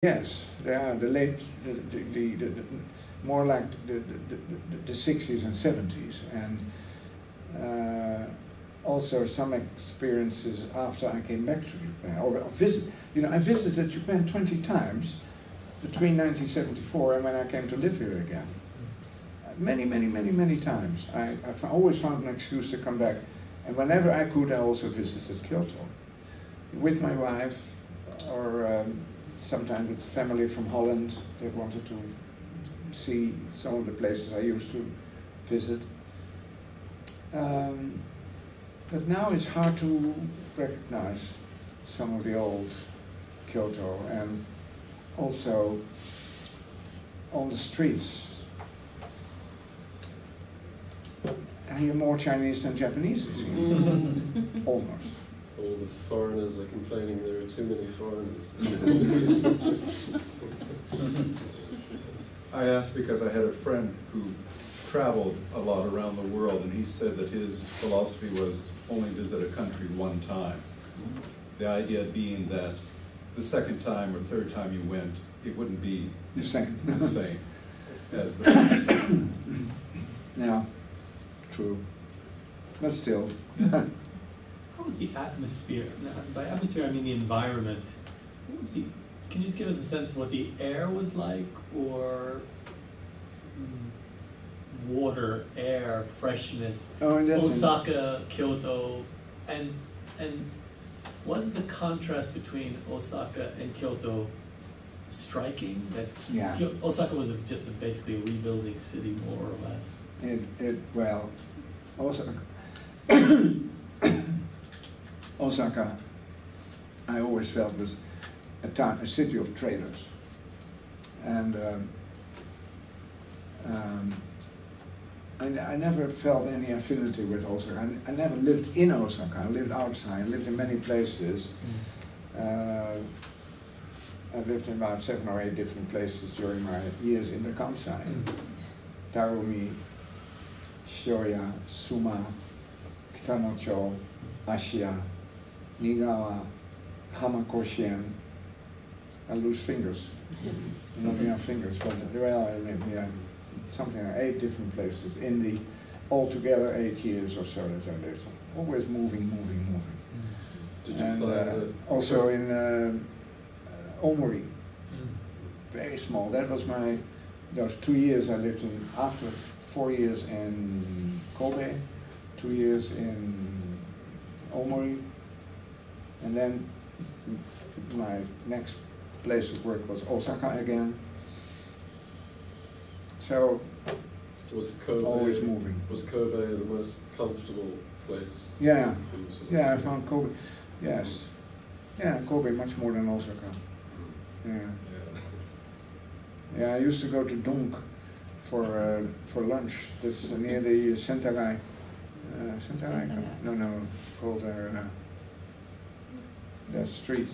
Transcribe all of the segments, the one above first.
Yes, they are the late, more like the 60s and 70s, and also some experiences after I came back to Japan, or visit. You know, I visited Japan 20 times between 1974 and when I came to live here again. Many times. I always found an excuse to come back, and whenever I could, I also visited Kyoto with my wife, or sometimes with family from Holland. They wanted to see some of the places I used to visit. But now it's hard to recognize some of the old Kyoto, and also on the streets. I hear more Chinese than Japanese, it seems. Almost. All the foreigners are complaining there are too many foreigners. I asked because I had a friend who traveled a lot around the world, and he said that his philosophy was only visit a country one time. The idea being that the second time or third time you went, it wouldn't be the same as the first time. Yeah, true. But still. How was the atmosphere? Now, by atmosphere, I mean the environment. What was the? Can you just give us a sense of what the air was like, or water, air, freshness? Oh, and that's Osaka, Kyoto, and was the contrast between Osaka and Kyoto striking? That yeah. Osaka was just basically a rebuilding city, more or less. Well, Osaka, I always felt was a city of traders, and I never felt any affinity with Osaka. I never lived in Osaka. I lived outside. I lived in many places. I lived in about 7 or 8 different places during my years in the Kansai. Tarumi, Shoya, Suma, Kitanocho, Ashia, Nigawa, Hamakoshien. I lose fingers. Not enough fingers, but well, I lived something like 8 different places in the altogether 8 years or so that I lived. Always moving. Did you And also in Omori, very small. That was those 2 years I lived in. After 4 years in Kobe, 2 years in Omori, and then my next place of work was Osaka again. So was Kobe, always moving. Was Kobe the most comfortable place? Yeah, yeah. I found Kobe. Yes, yeah, Kobe much more than Osaka. Yeah. I used to go to Dunk for lunch. That's near the Sentarai. Sentarai? No, called that street.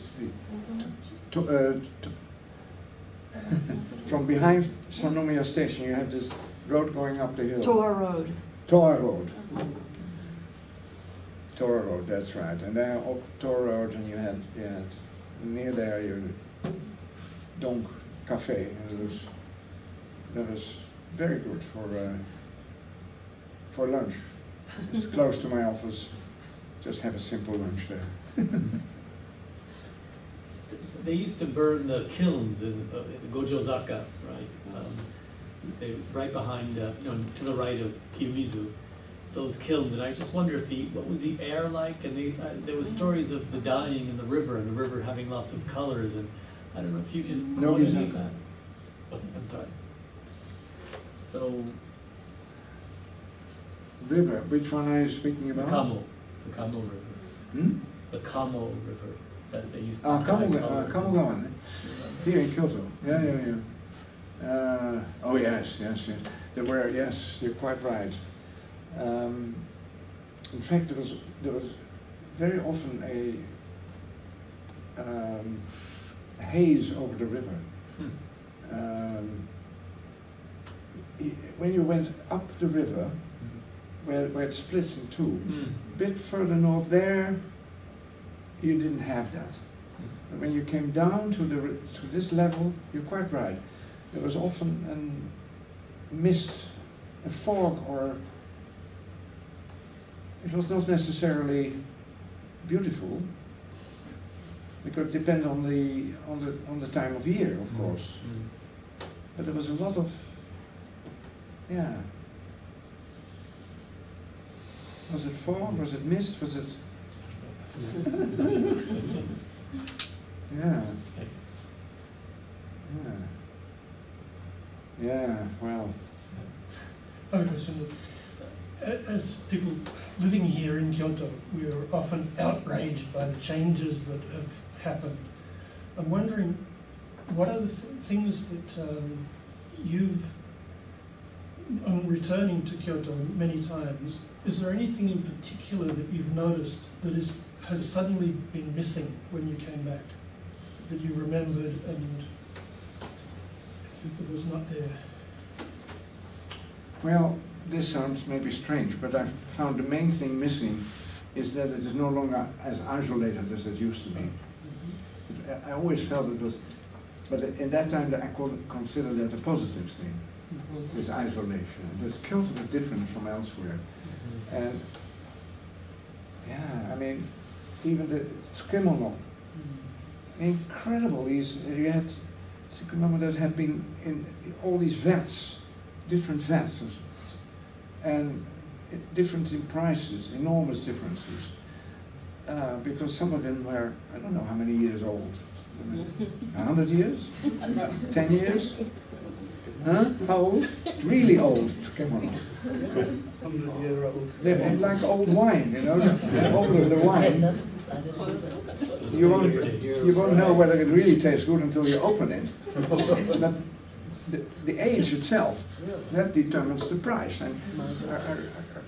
From behind Omiya station, you have this road going up the hill. Toa Road. Toa Road. Toa Road, that's right. And then up Toa Road, and you had near there you Donk Cafe, and that was very good for lunch. It's close to my office. Just have a simple lunch there. They used to burn the kilns in Gojozaka, right? Right behind, to the right of Kiyomizu, those kilns. And I just wonder what was the air like? And there was stories of the dyeing in the river, and the river having lots of colors. And I don't know if you just quantified that. I'm sorry. So. River. Which one are you speaking about? The Kamo River. The Kamo River. That they used to Kamogawa, here in Kyoto. Yeah. Oh yes. There were, yes, you're quite right. In fact, there was very often a haze over the river. When you went up the river, where it splits in two, a bit further north there, you didn't have that. And when you came down to this level, you're quite right. There was often a mist, a fog, or it was not necessarily beautiful, because it depends on the time of year, of course. But there was a lot of, yeah. Was it fog? Was it mist? Was it? Yeah. Yeah. Yeah. Well. I have a question. As people living here in Kyoto, we are often outraged by the changes that have happened. I'm wondering, what are the things that you've, on returning to Kyoto many times, is there anything in particular that you've noticed that has suddenly been missing when you came back, that you remembered and that was not there? Well, this sounds maybe strange, but I've found the main thing missing is that it is no longer as isolated as it used to be. I always felt it was, but in that time I considered that a positive thing, this isolation. This Kyoto was different from elsewhere. And yeah, I mean, even the tsukemono, incredible. You had tsukemono that had been in all these vats, different vats, and different in prices, enormous differences. Because some of them were, I don't know how many years old. 100 years? 10 years? Huh? How old? Really old tsukemono. 100-year-old. They're like old wine, you know. The older the wine, you won't know whether it really tastes good until you open it. But the age itself, that determines the price. And I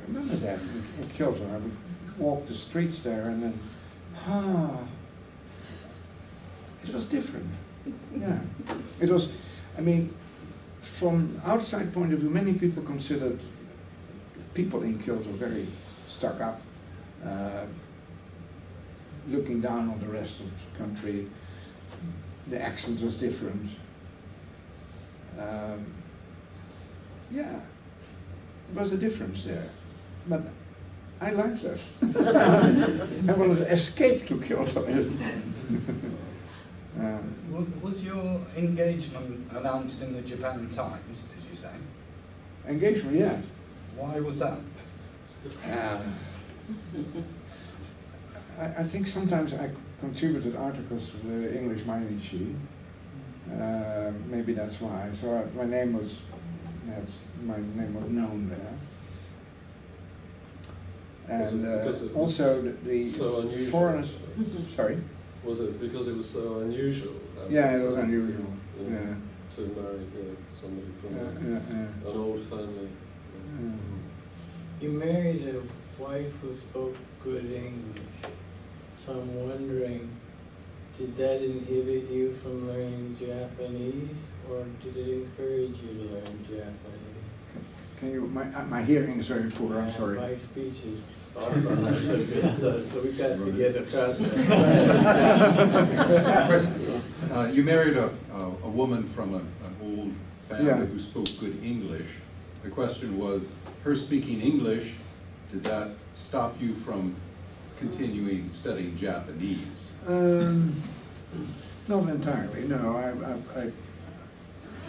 remember that in Kyoto. I would walk the streets there, and then, it was different. Yeah, it was. I mean, from outside point of view, many people considered people in Kyoto very stuck up, looking down on the rest of the country. The accent was different. Yeah, there was a difference there, but I liked that. I wanted to escape to Kyoto. Was your engagement announced in the Japan Times, did you say? Engagement, yeah. Why was that? I think sometimes I contributed articles to the English Mainichi. Maybe that's why. So my name was known there. And also the so unusual. foreigners. Sorry. Was it because it was so unusual? Yeah, it was unusual. Yeah. To marry somebody from an old family. You married a wife who spoke good English, so I'm wondering, did that inhibit you from learning Japanese, or did it encourage you to learn Japanese? Can you? My hearing is very poor. I'm sorry. My speech is awesome. So we got to get across that. You married a woman from an old family who spoke good English. The question was, her speaking English, did that stop you from continuing studying Japanese? Not entirely, no.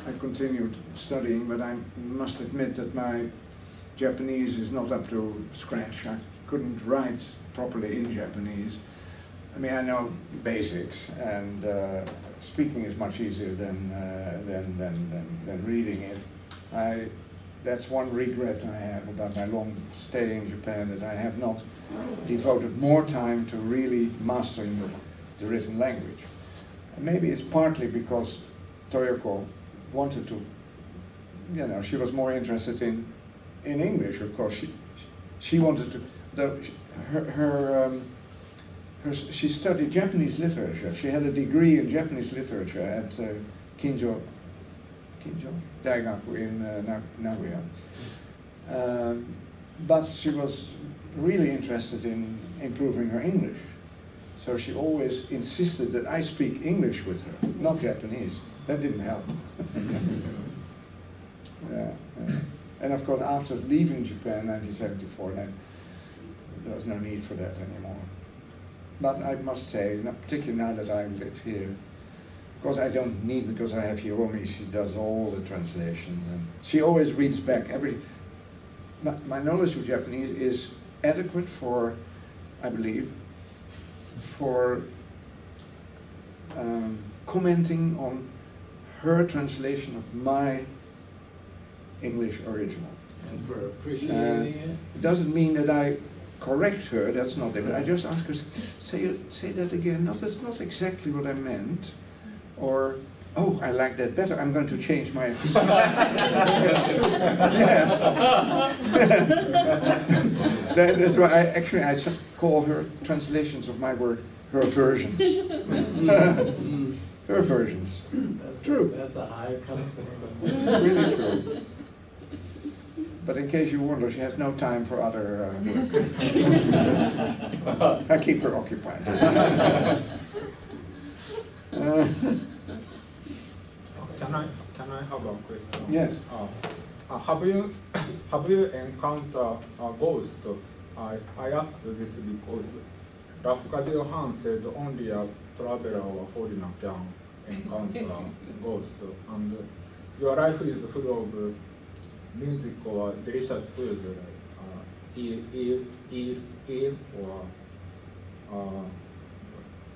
I continued studying, but I must admit that my Japanese is not up to scratch. I couldn't write properly in Japanese. I mean, I know basics, and speaking is much easier than reading it. That's one regret I have about my long stay in Japan, that I have not devoted more time to really mastering the written language. And maybe it's partly because Toyoko wanted to, she was more interested in English, of course. She wanted to, she studied Japanese literature. She had a degree in Japanese literature at Kinjo Daigaku in Nagoya. But she was really interested in improving her English. So she always insisted that I speak English with her, not Japanese. That didn't help. Yeah, yeah. And of course, after leaving Japan in 1974, then there was no need for that anymore. But I must say, particularly now that I live here, of course I don't need, because I have Hiromi, she does all the translation. And she always reads back every... My knowledge of Japanese is adequate for, I believe, for commenting on her translation of my English original. And for appreciating it. It doesn't mean that I correct her, that's not it, but I just ask her, say that again, no, that's not exactly what I meant, or, oh, I like that better, I'm going to change my... That's why I call her translations of my work her versions. Her versions. True. That's a high compliment. It's really true. But in case you wonder, she has no time for other work. I keep her occupied. Can I have a question? Yes. Have you encountered a ghost? I asked this because Rafkadio Han said only a traveler or foreigner can encounter a ghost, and your life is full of music or delicious food like eel or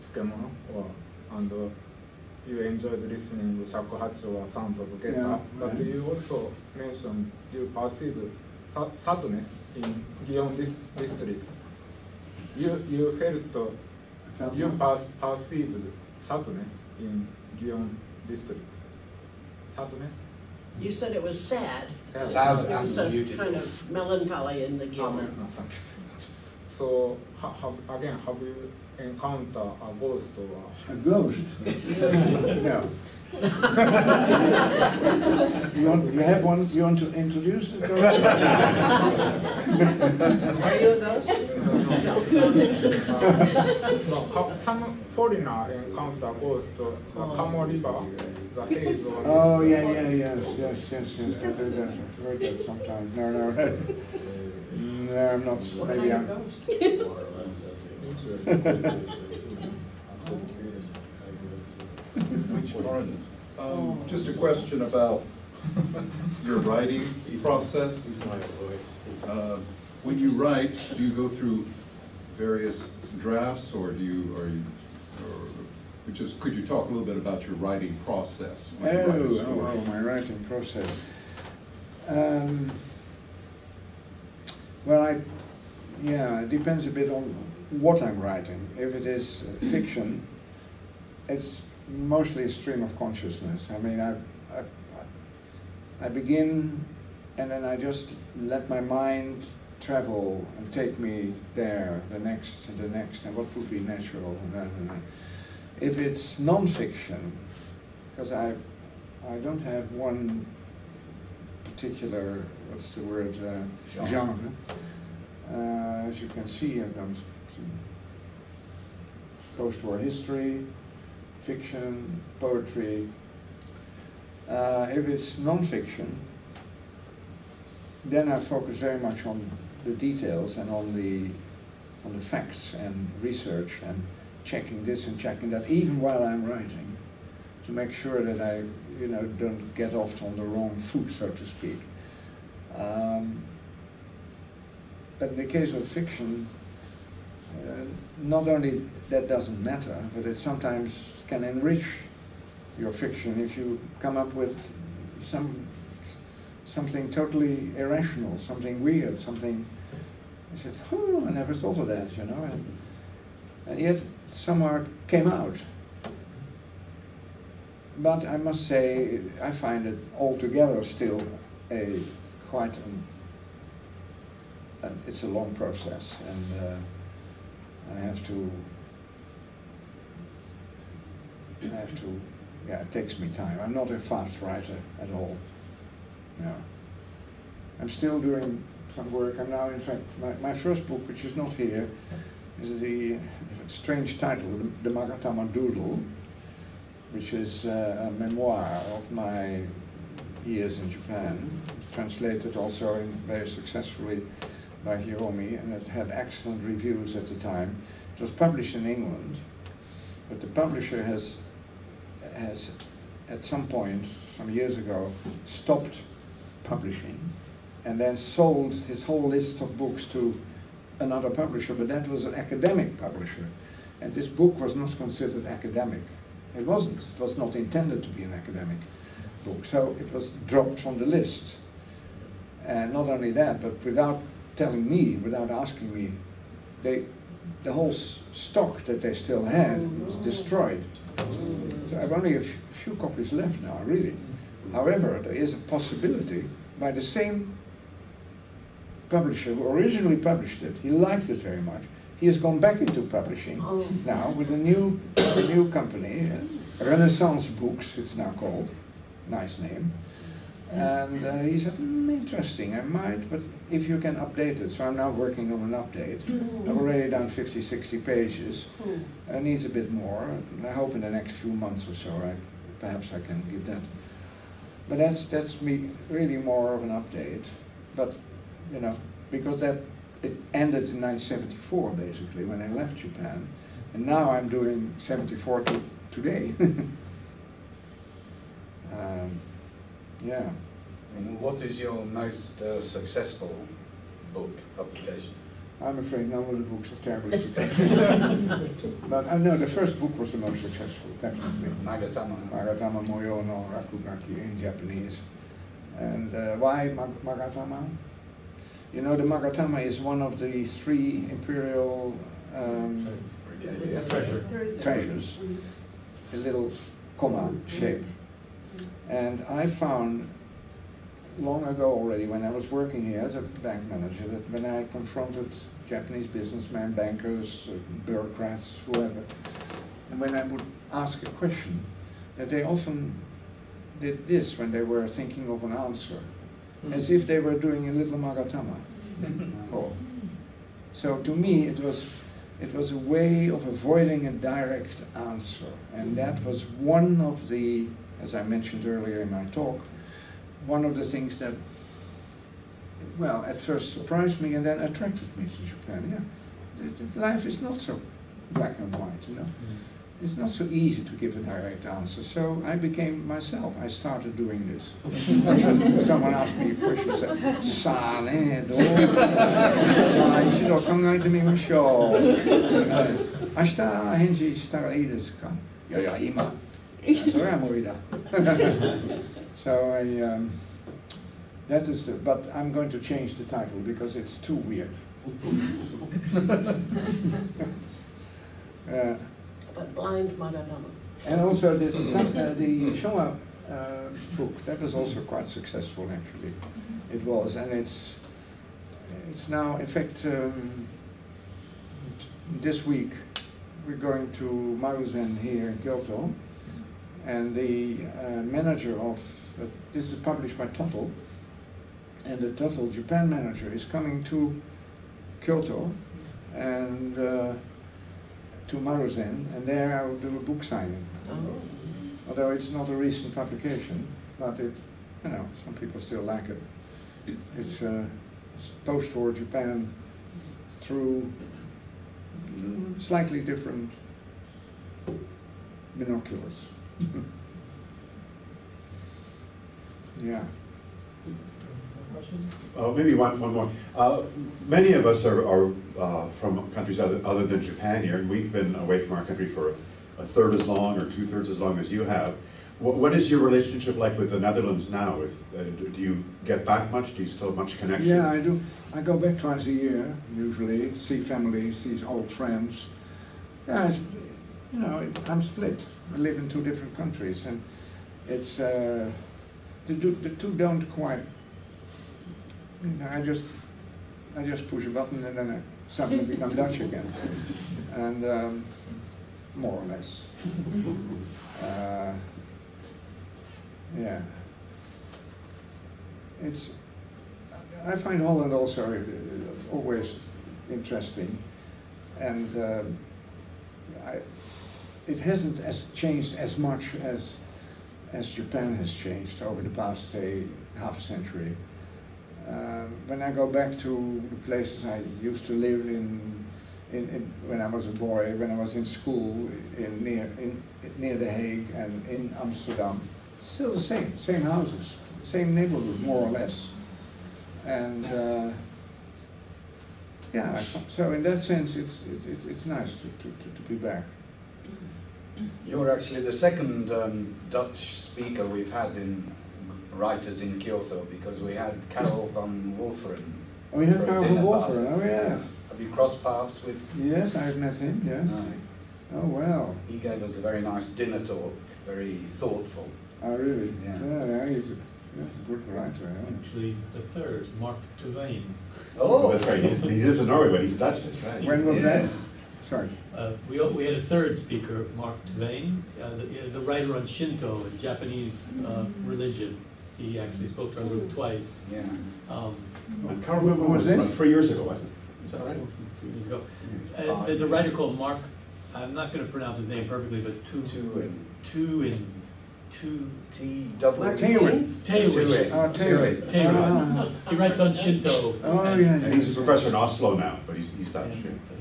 tsukemono, and you enjoyed listening to shakuhachi or sounds of geta, Yeah, but right. you also mentioned you perceive sadness in Gion district. You felt you perceived sadness in Gion district. Sadness? You said it was sad. Sad There was and some beautiful. kind of melancholy in the Amen. Gilman. No, thank you very much. So, again, have you encountered a ghost or A ghost? No. You have one? You want to introduce the ghost? Are you a ghost? no, some foreigner encounter ghost, Kamo River, the haze or Oh, yes. I've heard that sometimes. No, I'm not. What Maybe kind I'm. of ghost? Which foreigners? Just a question about your writing process. When you write, do you go through various drafts, or do you, could you talk a little bit about your writing process when you write a story? My writing process. Well, it depends a bit on what I'm writing. If it is fiction, it's mostly a stream of consciousness. I mean, I begin, and then I just let my mind travel and take me there, the next, and what would be natural, and then. If it's non-fiction, because I don't have one particular, what's the word, genre. As you can see, I've done some post-war history, fiction, poetry. If it's non-fiction, then I focus very much on the details and on the facts and research and checking this and checking that, even while I'm writing, to make sure that I, don't get off on the wrong foot, so to speak. But in the case of fiction, not only that doesn't matter, but it sometimes can enrich your fiction if you come up with something totally irrational, something weird, something. I said, oh, I never thought of that, and yet somehow it came out. But I must say, I find it altogether still it's a long process, and I have to, it takes me time. I'm not a fast writer at all, no. I'm still doing some work. I'm now, in fact, my first book, which is not here, is the strange title, The Magatama Doodle, which is a memoir of my years in Japan, translated also very successfully by Hiromi, and it had excellent reviews at the time. It was published in England, but the publisher has at some point, some years ago, stopped publishing and then sold his whole list of books to another publisher, but that was an academic publisher. And this book was not considered academic. It wasn't. It was not intended to be an academic book. So it was dropped from the list. And not only that, but without telling me, without asking me, the whole stock that they still had was destroyed. So I have only a few copies left now, really. However, there is a possibility by the same publisher who originally published it. He liked it very much. He has gone back into publishing now with a new company, Renaissance Books, it's now called. Nice name. And he said, interesting, I might, but if you can update it. So I'm now working on an update. I've already done 50, 60 pages. It needs a bit more. And I hope in the next few months or so, perhaps I can give that. But that's me really more of an update. But, you know, because it ended in 1974, basically, when I left Japan. And now I'm doing 74 to today. Yeah. And what is your most successful book publication? I'm afraid none of the books are terribly successful. But I know the first book was the most successful, definitely. Magatama Moyo no Rakugaki in Japanese. And why Magatama? You know, the Magatama is one of the 3 imperial treasures, a little comma shape. And I found long ago already, when I was working here as a bank manager, that when I confronted Japanese businessmen, bankers, bureaucrats, whoever, and when I would ask a question, that they often did this when they were thinking of an answer, as if they were doing a little Magatama. So to me, it was a way of avoiding a direct answer, and that was one of the, as I mentioned earlier in my talk, one of the things that, well, at first surprised me and then attracted me to Japan. Yeah, life is not so black and white, you know. It's not so easy to give a direct answer. So I became myself. I started doing this. Someone asked me a question, said, "Sa ne do? Ishiro kangaete mimashou. Ashita henji shita ga ii desu ka? Ya, ima. Sore wa mui da." So that is, but I'm going to change the title because it's too weird. But blind Magatama. And also this, the Showa book, that was also quite successful actually. It was, and it's now, in fact, this week we're going to Maruzen here in Kyoto, and the manager of, this is published by Tuttle, and the Tuttle Japan manager is coming to Kyoto and to Maruzen, and there I will do a book signing. Although it's not a recent publication, but it, you know, some people still like it. It's post-war Japan through slightly different binoculars. Yeah. Maybe one more. Many of us are from countries other than Japan here, and we've been away from our country for a third as long or 2/3 as long as you have. What is your relationship like with the Netherlands now? Do you get back much? Do you still have much connection? Yeah, I do. I go back twice a year, usually, see family, see old friends. Yeah, you know, I'm split. I live in 2 different countries, and it's, the two don't quite, you know, I just push a button and then I suddenly become Dutch again. And more or less. Yeah. I find Holland also always interesting. And it hasn't changed as much as Japan has changed over the past, say, half a century. When I go back to the places I used to live in when I was a boy, when I was in school near The Hague and in Amsterdam, still the same houses, same neighborhood, more or less. And yeah, so in that sense, it's nice to be back. You're actually the second Dutch speaker we've had in writers in Kyoto, because we had Karel van Wolferen. Oh, we had for a Karel van dinner party. Wolferen, oh yes. Have you crossed paths with? Yes, I've met him, yes. No. Oh, well. He gave us a very nice dinner talk, very thoughtful. Oh, really? Yeah. He's a good writer. Yeah. Actually, the third, Mark Twain. Oh, That's right, he lives in Norway, but he's Dutch, that's right. When was Yeah. that? Sorry. We had a third speaker, Mark Twain, the writer on Shinto, a Japanese religion. He actually spoke to our group twice. Yeah. And Karl Ripken was this? about 3 years ago, wasn't it? Is that right? 3 years ago. There's a writer called Mark, I'm not going to pronounce his name perfectly, but Two Like Tailwind. Tailwind. He writes on Shinto. Oh, and- yeah. And he's a professor in Oslo now, but he's Dutch. and- Yeah. but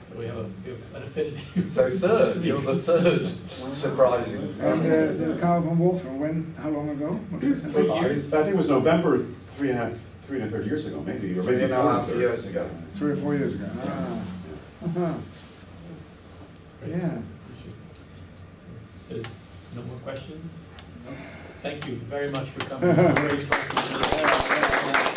so we have an affinity. So third, you're the third. Surprising. And Karel van Wolferen, how long ago? Was it? 3 years. I think it was November 3.5 years ago, maybe, or maybe 3.5 4 years ago. 3 or 4 years ago. Uh-huh. Yeah. There's no more questions? Thank you very much for coming. It was great talking to you.